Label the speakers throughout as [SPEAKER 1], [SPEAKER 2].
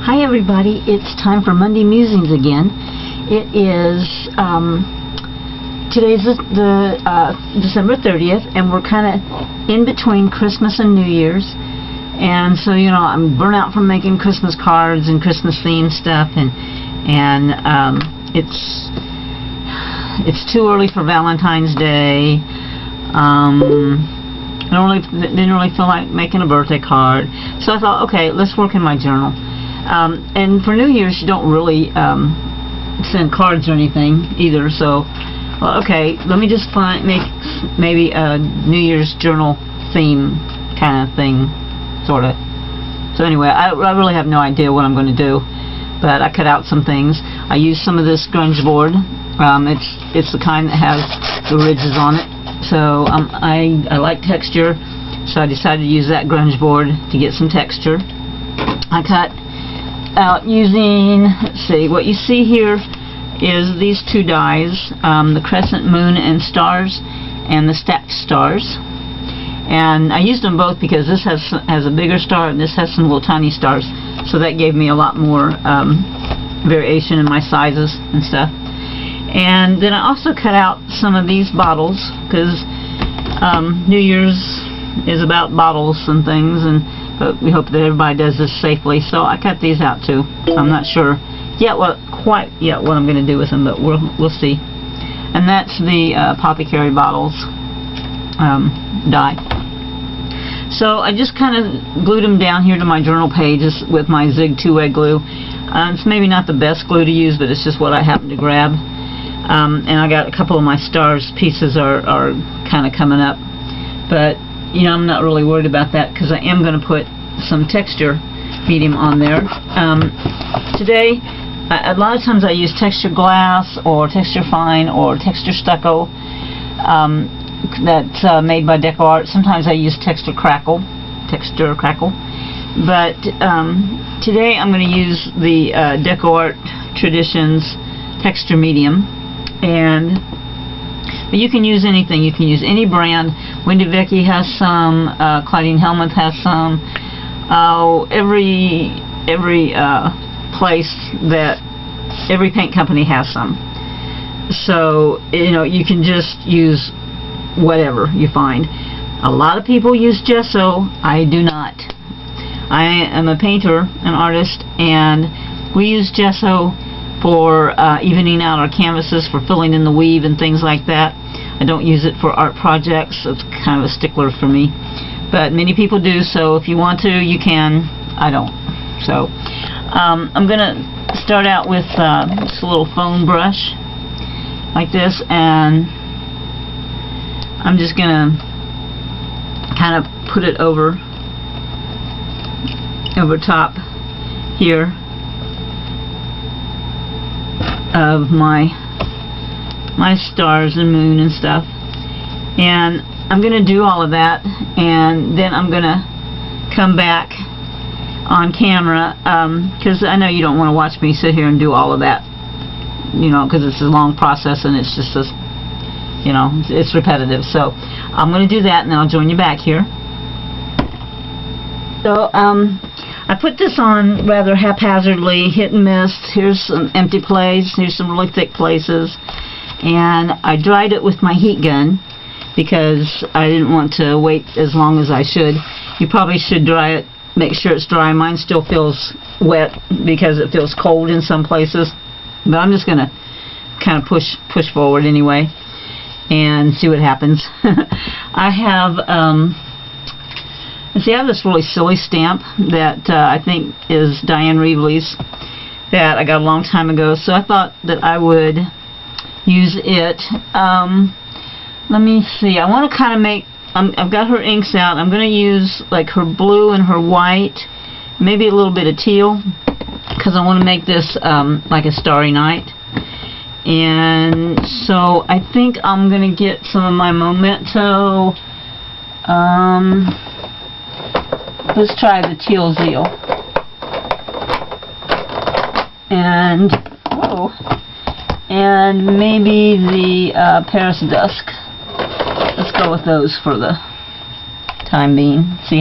[SPEAKER 1] Hi everybody, it's time for Monday Musings again. It is, today's the December 30th, and we're kind of in between Christmas and New Year's. And so, you know, I'm burnt out from making Christmas cards and Christmas themed stuff, and it's too early for Valentine's Day. I didn't really feel like making a birthday card, so I thought, okay, let's work in my journal. And for New Year's, you don't really send cards or anything either. So, well, okay, let me just make maybe a New Year's journal theme kind of thing, sort of. So anyway, I really have no idea what I'm going to do, but I cut out some things. I used some of this grunge board. It's the kind that has the ridges on it. So I like texture, so I decided to use that grunge board to get some texture. I cut out using, let's see, what you see here is these two dies, the crescent moon and stars and the stacked stars. And I used them both because this has a bigger star and this has some little tiny stars, so that gave me a lot more variation in my sizes and stuff. And then I also cut out some of these bottles because New Year's is about bottles and things, but we hope that everybody does this safely. So I cut these out too. I'm not sure quite yet what I'm going to do with them, but we'll see. And that's the apothecary bottles die. So I just kind of glued them down here to my journal pages with my Zig 2-way glue. It's maybe not the best glue to use, but it's just what I happened to grab. And I got a couple of my stars pieces are kind of coming up, but you know, I'm not really worried about that because I am going to put some texture medium on there. Today, a lot of times I use texture glass or texture fine or texture stucco that's made by Deco Art. Sometimes I use texture crackle, but today I'm going to use the Deco Art Traditions texture medium. But you can use anything. You can use any brand. Wendy Vecchi has some. Claudine Helmuth has some. Every place that every paint company has some. So you know, you can just use whatever you find. A lot of people use gesso. I do not. I am a painter, an artist, and we use gesso for evening out our canvases, for filling in the weave and things like that. I don't use it for art projects. It's kind of a stickler for me, but many people do, so if you want to, you can. I don't. So I'm gonna start out with just a little foam brush like this, and I'm just gonna kind of put it over top here of my stars and moon and stuff, and I'm gonna do all of that, and then I'm gonna come back on camera because I know you don't want to watch me sit here and do all of that, you know, because it's a long process and it's just you know, it's repetitive. So I'm gonna do that, and then I'll join you back here. So I put this on rather haphazardly, hit and miss. Here's some empty places, here's some really thick places, and I dried it with my heat gun because I didn't want to wait as long as I should. You probably should dry it, make sure it's dry. Mine still feels wet because it feels cold in some places, but I'm just gonna kind of push forward anyway and see what happens. I have I have this really silly stamp that I think is Diane Reevely's that I got a long time ago, so I thought that I would use it. Let me see. I want to kind of make, I've got her inks out. I'm going to use like her blue and her white, maybe a little bit of teal, because I want to make this like a starry night. And so I think I'm going to get some of my Memento. Let's try the teal zeal. And maybe the Paris Dusk. Let's go with those for the time being. See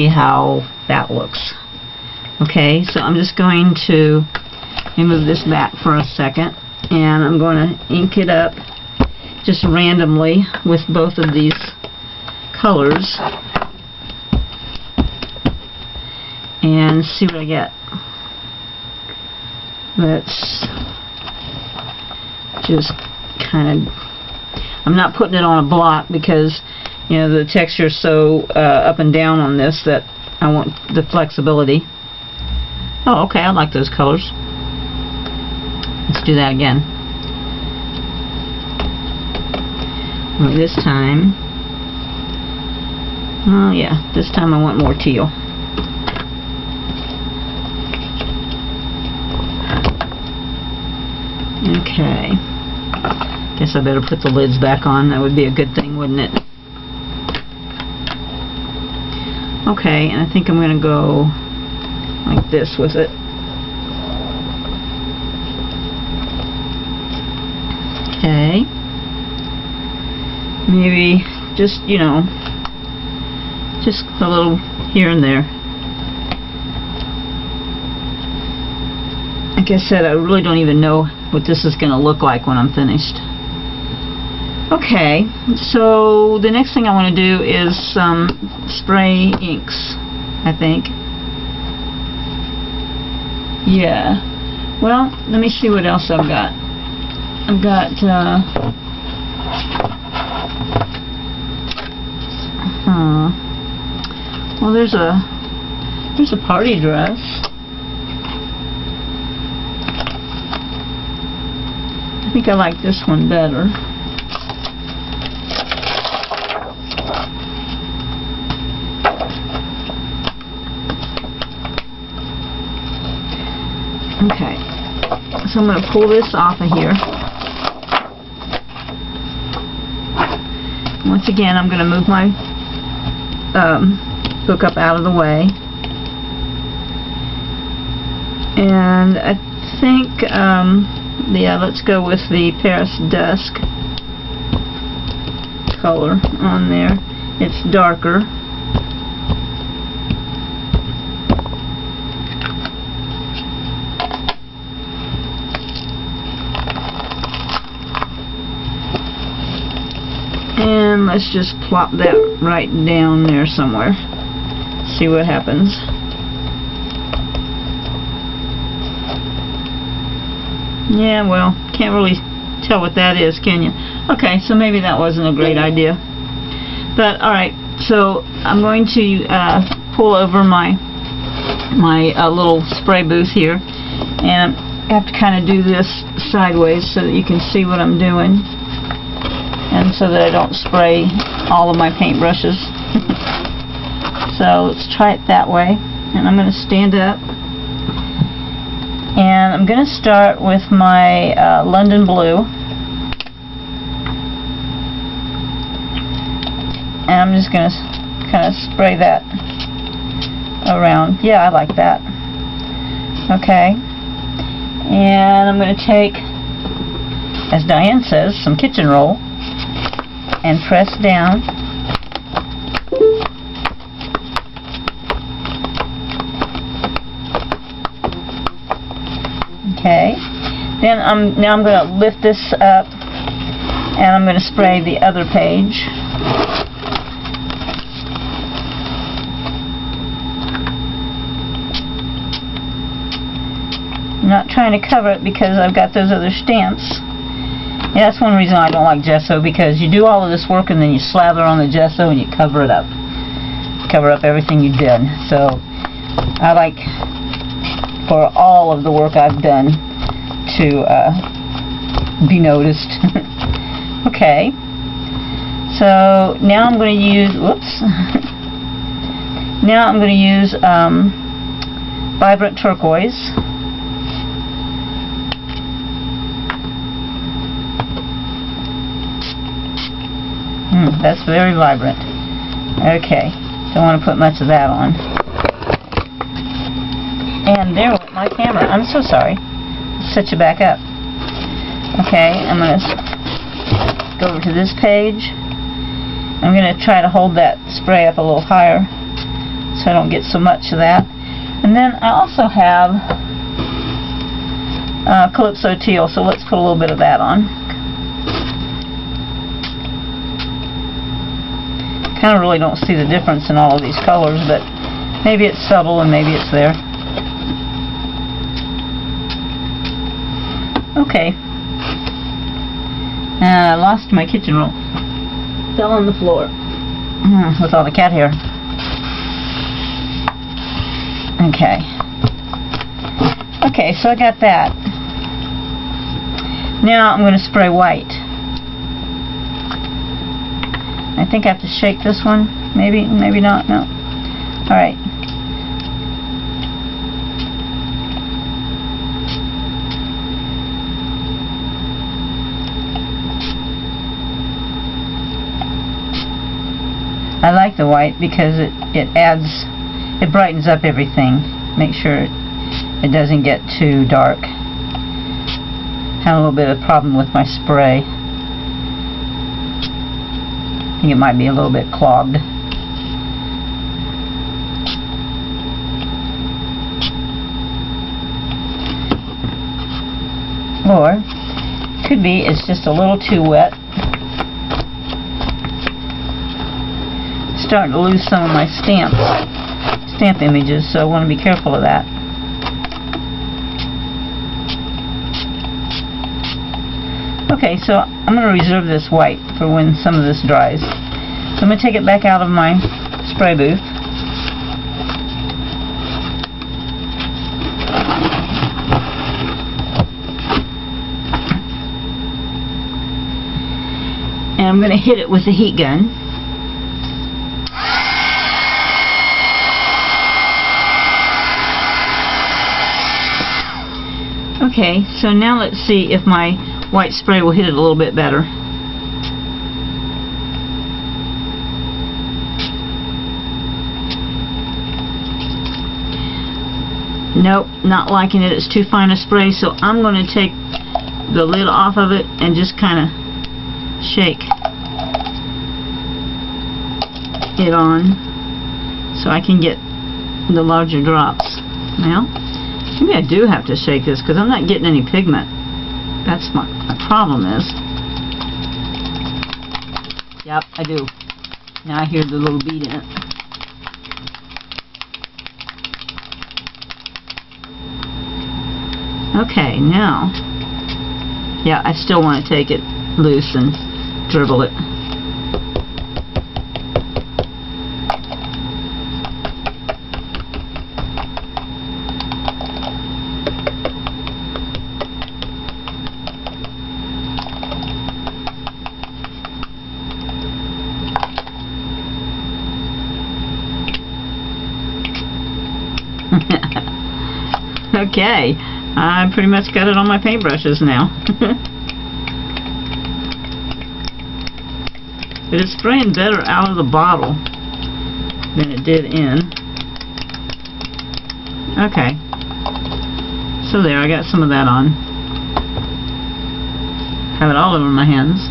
[SPEAKER 1] how that looks. Okay, so I'm just going to move this back for a second, and I'm going to ink it up just randomly with both of these colors and see what I get. Let's just kind of, I'm not putting it on a block because, you know, the texture is so up and down on this that I want the flexibility. Oh, okay, I like those colors. Let's do that again. Well, this time, oh yeah, this time I want more teal. Okay. Guess I better put the lids back on. That would be a good thing, wouldn't it? Okay, and I think I'm going to go like this with it. Okay. Maybe just, you know, just a little here and there. Like I said, I really don't even know what this is going to look like when I'm finished. Okay, so the next thing I want to do is some spray inks, I think. Yeah. Well, let me see what else I've got. I've got, well, there's a party dress. I think I like this one better. Okay, so I'm going to pull this off of here. Once again, I'm going to move my book up out of the way. And I think, yeah, let's go with the Paris Dusk color on there. It's darker. And let's just plop that right down there somewhere. See what happens. Yeah, well, can't really tell what that is, can you? Okay, so maybe that wasn't a great idea. But, alright, so I'm going to pull over my little spray booth here. And I have to kind of do this sideways so that you can see what I'm doing. And so that I don't spray all of my paintbrushes. So let's try it that way. And I'm going to stand up. And I'm going to start with my London Blue. And I'm just going to kind of spray that around. Yeah, I like that. Okay. And I'm going to take, as Diane says, some kitchen roll and press down. Okay. Then now I'm going to lift this up and I'm going to spray the other page. I'm not trying to cover it because I've got those other stamps. Yeah, that's one reason I don't like gesso, because you do all of this work and then you slather on the gesso and you cover it up. Cover up everything you did. So I like, for all of the work I've done, to be noticed. Okay. So now I'm going to use, whoops. Now I'm going to use vibrant turquoise. That's very vibrant. Okay, don't want to put much of that on. And there went my camera. I'm so sorry. Let's set you back up. Okay, I'm going to go over to this page. I'm going to try to hold that spray up a little higher so I don't get so much of that. And then I also have Calypso Teal, so let's put a little bit of that on. Kind of really don't see the difference in all of these colors, but maybe it's subtle and maybe it's there. Okay. I lost my kitchen roll. Fell on the floor with all the cat hair. Okay. Okay, so I got that. Now I'm going to spray white. I think I have to shake this one. Maybe, maybe not. No. Alright. I like the white because it brightens up everything. Make sure it doesn't get too dark. Had a little bit of problem with my spray. I think it might be a little bit clogged. Or could be it's just a little too wet. Starting to lose some of my stamp images, so I want to be careful of that. Okay, so I'm going to reserve this white for when some of this dries. So I'm going to take it back out of my spray booth. And I'm going to hit it with the heat gun. Okay, so now let's see if my white spray will hit it a little bit better. Nope, not liking it. It's too fine a spray, so I'm going to take the lid off of it and just kind of shake it on so I can get the larger drops. Now, maybe I do have to shake this because I'm not getting any pigment. That's my problem is. Yep, I do. Now I hear the little bead in it. Okay, now, yeah, I still want to take it loose and dribble it. Okay, I pretty much got it on my paintbrushes now. But it's spraying better out of the bottle than it did in. Okay, so there, I got some of that on. Have it all over my hands.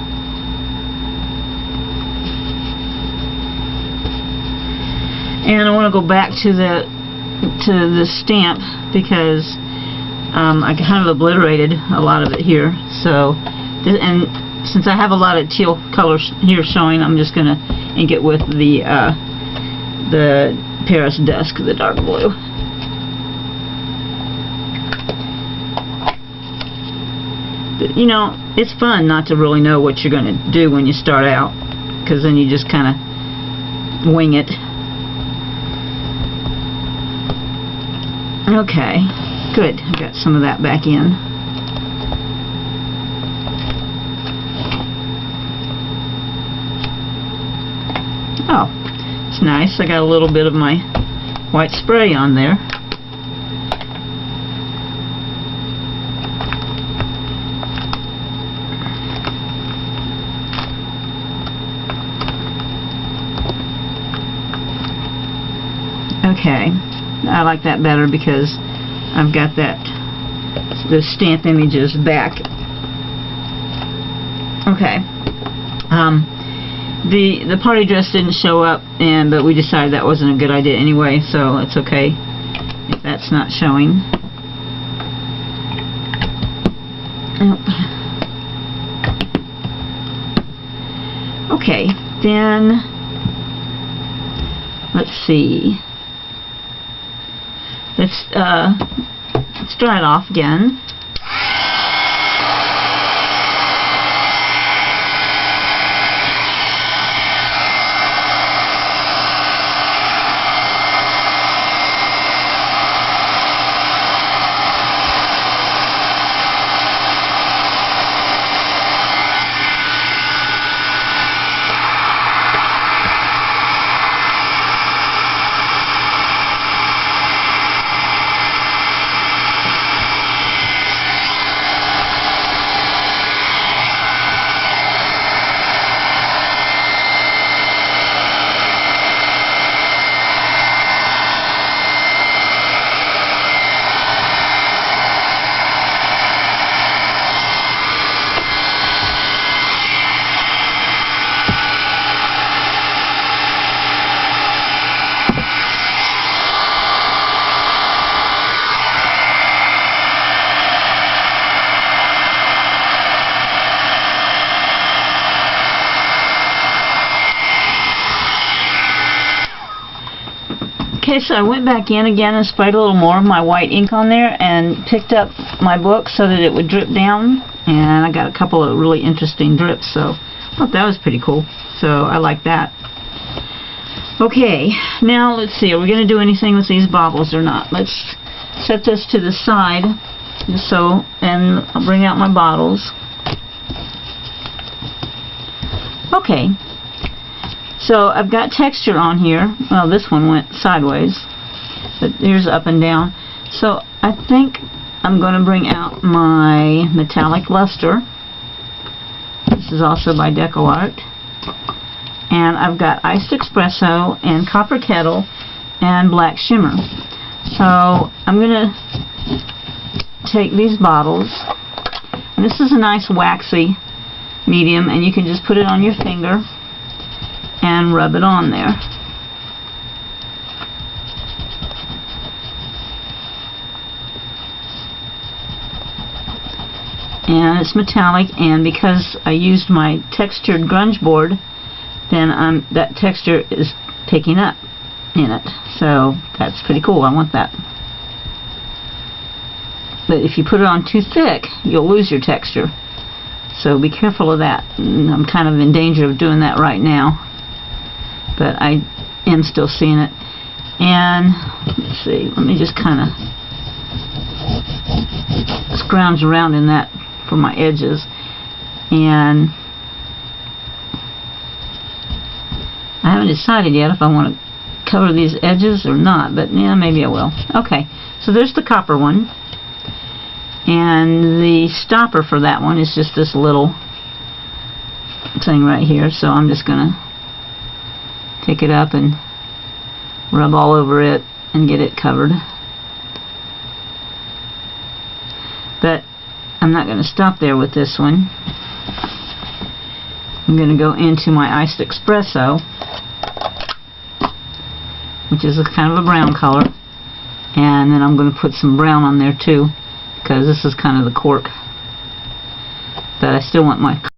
[SPEAKER 1] And I want to go back to the stamp because I kind of obliterated a lot of it here. So, and since I have a lot of teal colors here showing, I'm just gonna ink it with the Paris Dusk, the dark blue. But, you know, it's fun not to really know what you're gonna do when you start out, because then you just kind of wing it. Okay, good. I got some of that back in. Oh, it's nice. I got a little bit of my white spray on there. Okay. I like that better because I've got those stamp images back. Okay. The party dress didn't show up, but we decided that wasn't a good idea anyway, so it's okay. if that's not showing. Okay, then let's see. Let's dry it off again. Okay, so I went back in again and sprayed a little more of my white ink on there and picked up my book so that it would drip down, and I got a couple of really interesting drips, so I thought that was pretty cool, so I like that. Okay, now let's see, are we going to do anything with these baubles or not? Let's set this to the side, just so, and I'll bring out my bottles. Okay. So I've got texture on here. Well, this one went sideways, but here's up and down. So I think I'm going to bring out my metallic luster. This is also by DecoArt. And I've got iced espresso and copper kettle and black shimmer. So I'm going to take these bottles. And this is a nice waxy medium, and you can just put it on your finger and rub it on there. And it's metallic, and because I used my textured grunge board, then that texture is picking up in it. So that's pretty cool. I want that. But if you put it on too thick, you'll lose your texture. So be careful of that. And I'm kind of in danger of doing that right now, but I am still seeing it. And let's see, let me just kind of scrounge around in that for my edges. And I haven't decided yet if I want to cover these edges or not, but yeah, maybe I will. Okay, so there's the copper one, and the stopper for that one is just this little thing right here, so I'm just gonna pick it up and rub all over it and get it covered. But I'm not going to stop there with this one. I'm going to go into my iced espresso, which is a kind of a brown color, and then I'm going to put some brown on there too, because this is kind of the cork, but I still want my